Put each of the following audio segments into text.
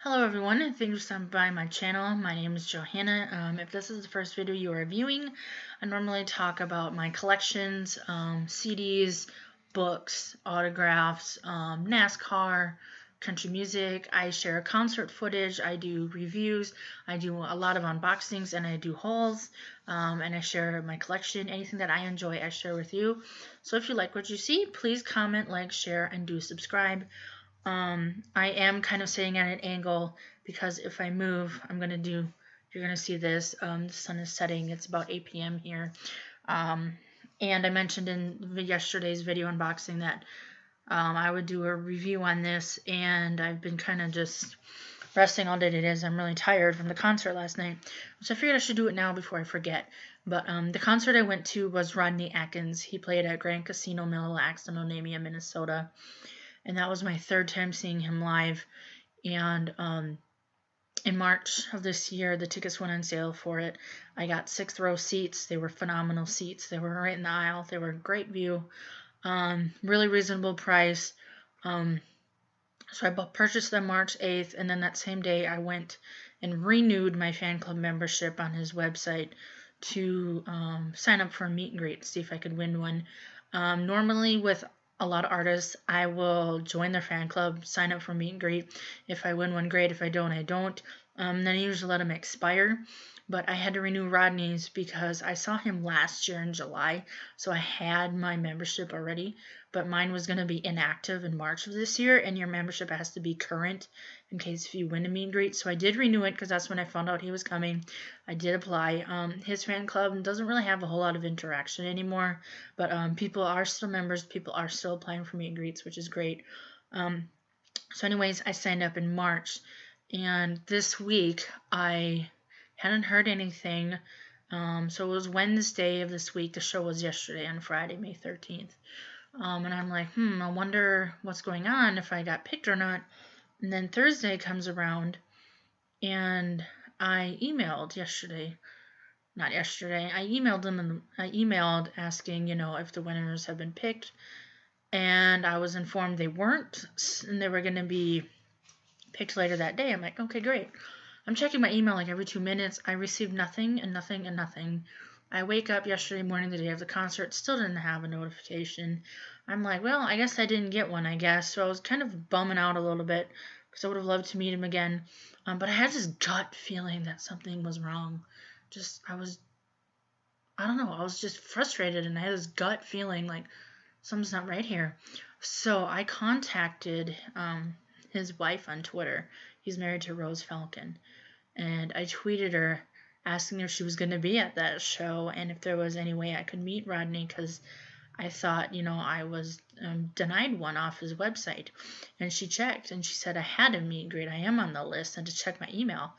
Hello everyone, and thanks for stopping by my channel. My name is Johanna. If this is the first video you are viewing, I normally talk about my collections, CDs, books, autographs, NASCAR, country music. I share concert footage, I do reviews, I do a lot of unboxings, and I do hauls, and I share my collection. Anything that I enjoy, I share with you. So if you like what you see, please comment, like, share, and do subscribe. I am kind of sitting at an angle because if I move, you're going to see this. The sun is setting. It's about 8 p.m. here. And I mentioned in yesterday's video unboxing that I would do a review on this, and I've been kind of just resting all day today as I'm really tired from the concert last night. So I figured I should do it now before I forget. But the concert I went to was Rodney Atkins. He played at Grand Casino Mille Lacs in Onamia, Minnesota. And that was my third time seeing him live. And in March of this year, the tickets went on sale for it. I got 6th row seats. They were phenomenal seats. They were right in the aisle. They were a great view. Really reasonable price. So I purchased them March 8th, and then that same day I went and renewed my fan club membership on his website to sign up for a meet and greet, see if I could win one. Normally with a lot of artists, I will join their fan club, sign up for meet and greet. If I win one, great. If I don't, I don't. Then I usually let them expire. But I had to renew Rodney's because I saw him last year in July, so I had my membership already. But mine was going to be inactive in March of this year, and your membership has to be current in case if you win a meet and greet. So I did renew it because that's when I found out he was coming. I did apply. His fan club doesn't really have a whole lot of interaction anymore, but people are still members. People are still applying for meet and greets, which is great. So anyways, I signed up in March, and this week I hadn't heard anything. So it was Wednesday of this week. The show was yesterday on Friday, May 13th. And I'm like, I wonder what's going on, if I got picked or not. And then Thursday comes around, and I emailed I emailed them, and I emailed asking, if the winners have been picked. And I was informed they weren't, and they were going to be picked later that day. I'm like, okay, great. I'm checking my email like every 2 minutes. I received nothing and nothing and nothing. I wake up yesterday morning, the day of the concert, still didn't have a notification. I'm like, well, I guess I didn't get one, I guess. So I was kind of bumming out a little bit because I would have loved to meet him again. But I had this gut feeling that something was wrong. I was just frustrated, and I had this gut feeling like something's not right here. So I contacted his wife on Twitter. He's married to Rose Falcon. And I tweeted her asking her if she was going to be at that show and if there was any way I could meet Rodney, because I thought, I was denied one off his website. And she checked, and she said I had a meet and greet. I am on the list, and to check my email.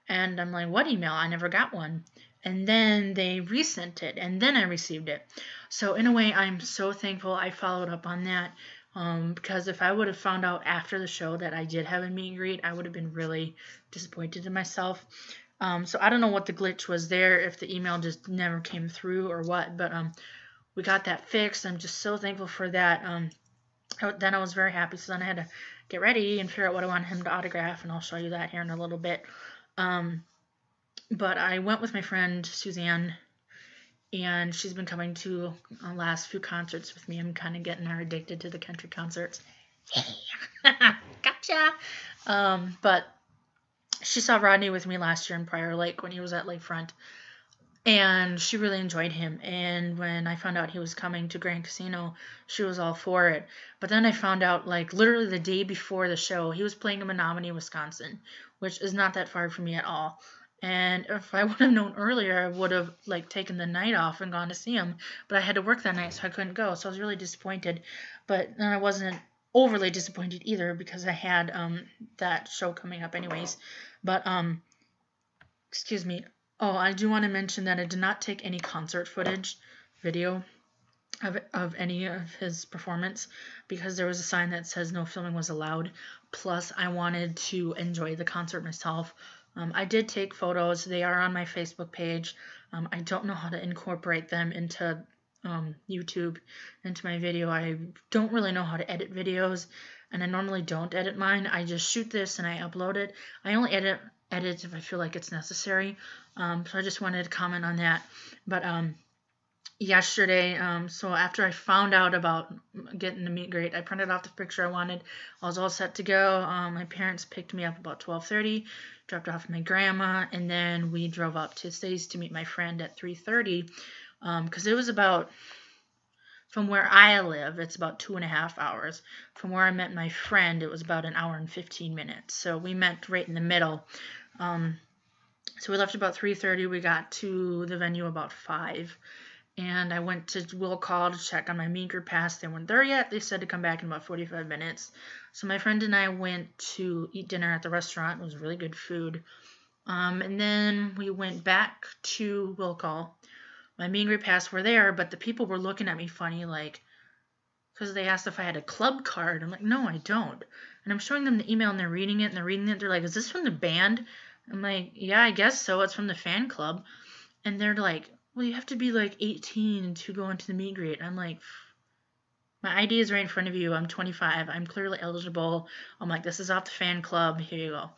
And I'm like, what email? I never got one. And then they resent it, and then I received it. So in a way, I'm so thankful I followed up on that. Because if I would have found out after the show that I did have a meet and greet, I would have been really disappointed in myself. So I don't know what the glitch was there, if the email just never came through or what, but we got that fixed. I'm just so thankful for that. Then I was very happy, so then I had to get ready and figure out what I want him to autograph, and I'll show you that here in a little bit. But I went with my friend Suzanne, and she's been coming to the last few concerts with me. I'm kind of getting her addicted to the country concerts. Gotcha! But she saw Rodney with me last year in Prior Lake when he was at Lakefront, and she really enjoyed him. And when I found out he was coming to Grand Casino, she was all for it. But then I found out, like, literally the day before the show, he was playing in Menominee, Wisconsin, which is not that far from me at all. And if I would have known earlier, I would have, taken the night off and gone to see him. But I had to work that night, so I couldn't go. So I was really disappointed. But then I wasn't overly disappointed either, because I had that show coming up anyways. But, excuse me. Oh, I do want to mention that I did not take any concert footage, video, of any of his performance, because there was a sign that says no filming was allowed. Plus, I wanted to enjoy the concert myself. I did take photos. They are on my Facebook page. I don't know how to incorporate them into YouTube, into my video. I don't really know how to edit videos. and I normally don't edit mine. I just shoot this and I upload it. I only edit if I feel like it's necessary. So I just wanted to comment on that. But yesterday, so after I found out about getting the meet and greet, I printed off the picture I wanted. I was all set to go. My parents picked me up about 12:30, dropped off my grandma, and then we drove up to Stace to meet my friend at 3:30, because it was about, from where I live, it's about 2.5 hours. From where I met my friend, it was about an hour and 15 minutes. So we met right in the middle. So we left about 3:30. We got to the venue about 5. And I went to Will Call to check on my meet and greet pass. They weren't there yet. They said to come back in about 45 minutes. So my friend and I went to eat dinner at the restaurant. It was really good food. And then we went back to Will Call. My meet and greet pass were there, but the people were looking at me funny, like, because they asked if I had a club card. I'm like, no, I don't. And I'm showing them the email, and they're reading it, They're like, is this from the band? I'm like, yeah, I guess so. It's from the fan club. And they're like, well, you have to be like 18 to go into the meet and greet. I'm like, my ID is right in front of you. I'm 25. I'm clearly eligible. I'm like, this is off the fan club. Here you go.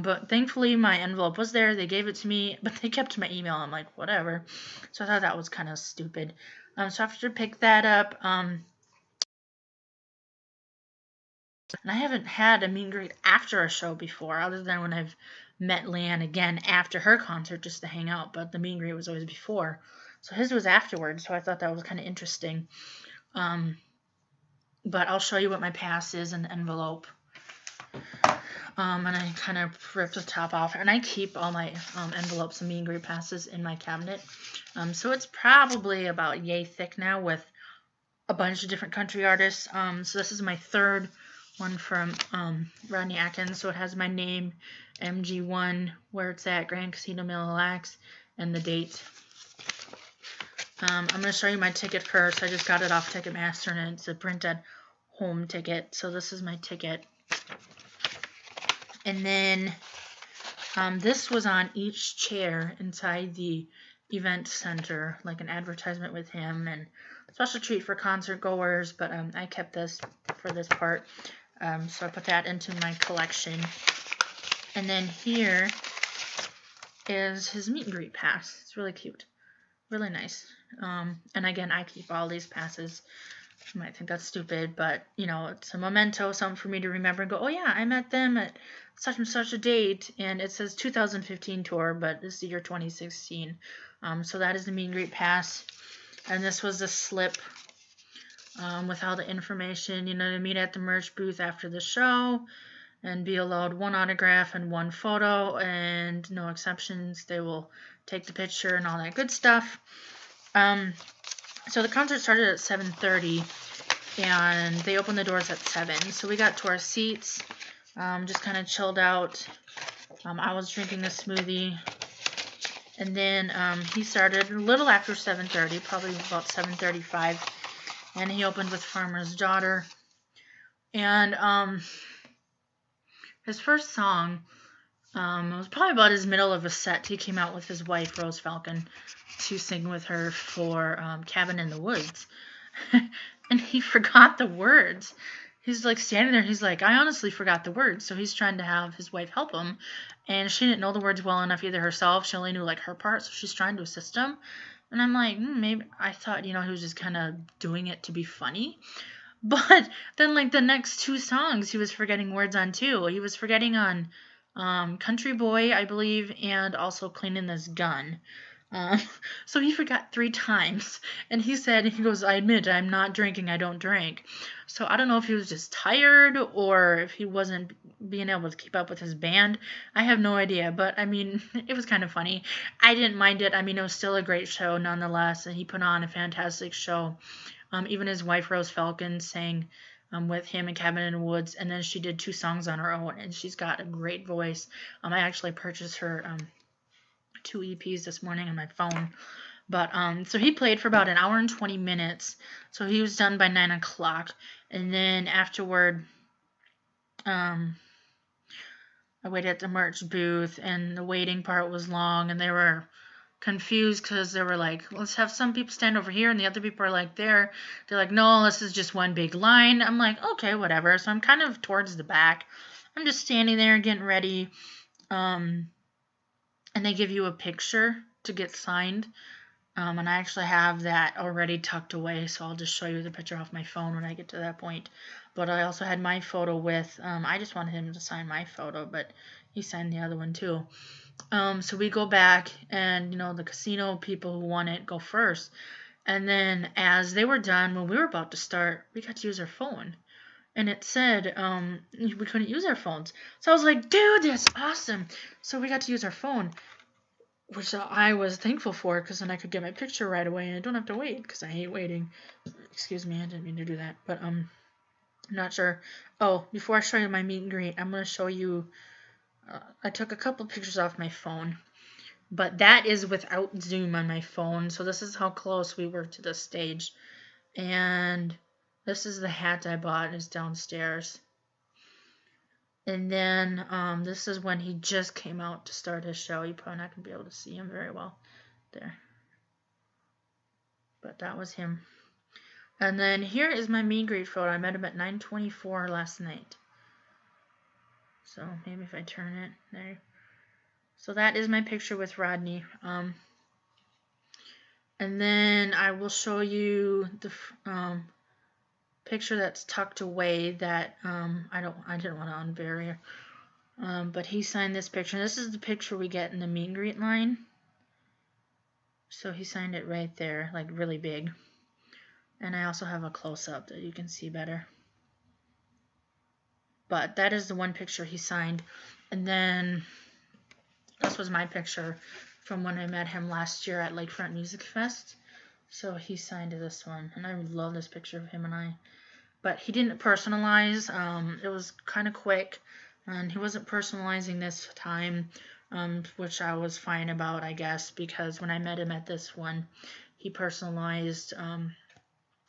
But thankfully, my envelope was there. They gave it to me, but they kept my email. I'm like, whatever. So I thought that was kind of stupid. So after I picked that up, and I haven't had a meet and greet after a show before, other than when I've met Leanne again after her concert just to hang out, but the meet and greet was always before. So his was afterwards, so I thought that was kind of interesting. But I'll show you what my pass is in the envelope. And I kind of ripped the top off, and I keep all my envelopes and meet and greet passes in my cabinet. So it's probably about yay thick now with a bunch of different country artists. So this is my third one from Rodney Atkins. So it has my name, MG1, where it's at, Grand Casino Mille Lacs, and the date. I'm going to show you my ticket first. I just got it off Ticketmaster, and it's a printed home ticket. So this is my ticket. And then this was on each chair inside the event center, like an advertisement with him, and a special treat for concert goers. But I kept this for this part. So I put that into my collection. And then here is his meet and greet pass. It's really cute. Really nice. And again, I keep all these passes. You might think that's stupid, but, you know, it's a memento, something for me to remember and go, oh yeah, I met them at such and such a date. And it says 2015 tour, but this is the year 2016. So that is the meet and greet pass. And this was the slip with all the information, you know, to meet at the merch booth after the show and be allowed 1 autograph and 1 photo, and no exceptions. They will take the picture and all that good stuff. So the concert started at 7:30, and they opened the doors at 7. So we got to our seats, just kind of chilled out. I was drinking a smoothie, and then he started a little after 7:30, probably about 7:35, and he opened with Farmer's Daughter. And his first song was probably about his middle of a set. He came out with his wife, Rose Falcon, to sing with her for Cabin in the Woods. And he forgot the words. He's like standing there. He's like, I honestly forgot the words. So he's trying to have his wife help him. And she didn't know the words well enough either herself. She only knew like her part. So she's trying to assist him. And I'm like, maybe I thought, you know, he was just kind of doing it to be funny. But then, like, the next 2 songs, he was forgetting words on, too. He was forgetting on Country Boy, I believe, and also Cleaning This Gun. So he forgot 3 times. And he said, he goes, I admit, I'm not drinking, I don't drink. So I don't know if he was just tired or if he wasn't being able to keep up with his band. I have no idea. But, I mean, it was kind of funny. I didn't mind it. I mean, it was still a great show nonetheless. And he put on a fantastic show. Even his wife, Rose Falcon, sang with him in Cabin in the Woods, and then she did 2 songs on her own, and she's got a great voice. I actually purchased her 2 EPs this morning on my phone. But so he played for about an hour and 20 minutes, so he was done by 9 o'clock, and then afterward, I waited at the merch booth, and the waiting part was long, and there were confused because they were like, let's have some people stand over here and the other people are like there. They're like, no, this is just one big line. I'm like, okay, whatever. So I'm kind of towards the back. I'm just standing there getting ready. And they give you a picture to get signed. And I actually have that already tucked away, so I'll just show you the picture off my phone when I get to that point. But I also had my photo with, I just wanted him to sign my photo, but he signed the other one too. So we go back, and, you know, the casino people who won it go first. And then as they were done, when we were about to start, we got to use our phone. And it said we couldn't use our phones. So I was like, dude, that's awesome. So we got to use our phone, which I was thankful for, because then I could get my picture right away and I don't have to wait, because I hate waiting. Excuse me, I didn't mean to do that. But I'm not sure. Oh, before I show you my meet and greet, I'm going to show you, I took a couple pictures off my phone, but that is without zoom on my phone. So this is how close we were to the stage. And this is the hat I bought. It's downstairs. And then this is when he just came out to start his show. You're probably not going to be able to see him very well there. But that was him. And then here is my meet and greet photo. I met him at 9:24 last night. So maybe if I turn it there. So that is my picture with Rodney. And then I will show you the picture that's tucked away that I didn't want to unbury. But he signed this picture. This is the picture we get in the meet and greet line. So he signed it right there, like really big. And I also have a close-up that you can see better. But that is the one picture he signed. And then this was my picture from when I met him last year at Lakefront Music Fest. So he signed this one. And I love this picture of him and I. But he didn't personalize. It was kind of quick. And he wasn't personalizing this time, which I was fine about, I guess, because when I met him at this one, he personalized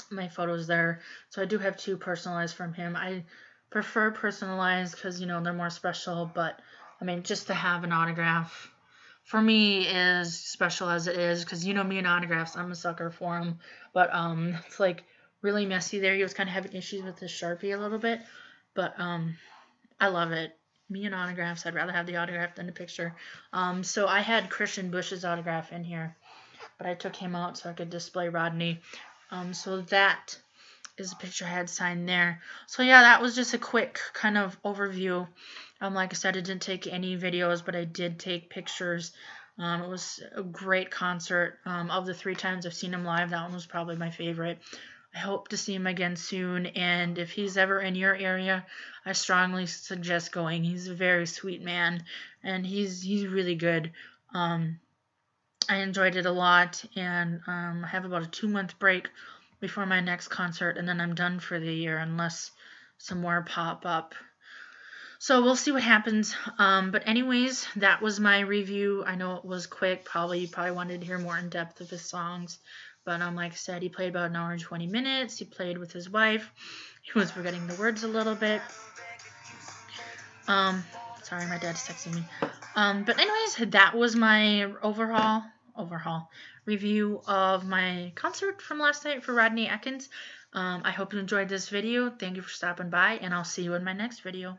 my photos there. So I do have 2 personalized from him. I prefer personalized because, you know, they're more special, but I mean, just to have an autograph for me is special as it is, because you know me and autographs, I'm a sucker for them. But it's like really messy there. He was kind of having issues with his Sharpie a little bit, but I love it. Me and autographs, I'd rather have the autograph than the picture. So I had Christian Bush's autograph in here, but I took him out so I could display Rodney. So that is the picture I had signed there. So yeah, that was just a quick kind of overview. Like I said, I didn't take any videos, but I did take pictures. It was a great concert. Of the 3 times I've seen him live, that one was probably my favorite. I hope to see him again soon, and if he's ever in your area, I strongly suggest going. He's a very sweet man, and he's really good. I enjoyed it a lot, and I have about a 2-month break before my next concert, and then I'm done for the year unless some more pop up. So we'll see what happens. But anyways, that was my review. I know it was quick. You probably wanted to hear more in depth of his songs. But like I said, he played about an hour and 20 minutes. He played with his wife. He was forgetting the words a little bit. Sorry, my dad's texting me. But anyways, that was my overhaul review of my concert from last night for Rodney Atkins. I hope you enjoyed this video. Thank you for stopping by, and I'll see you in my next video.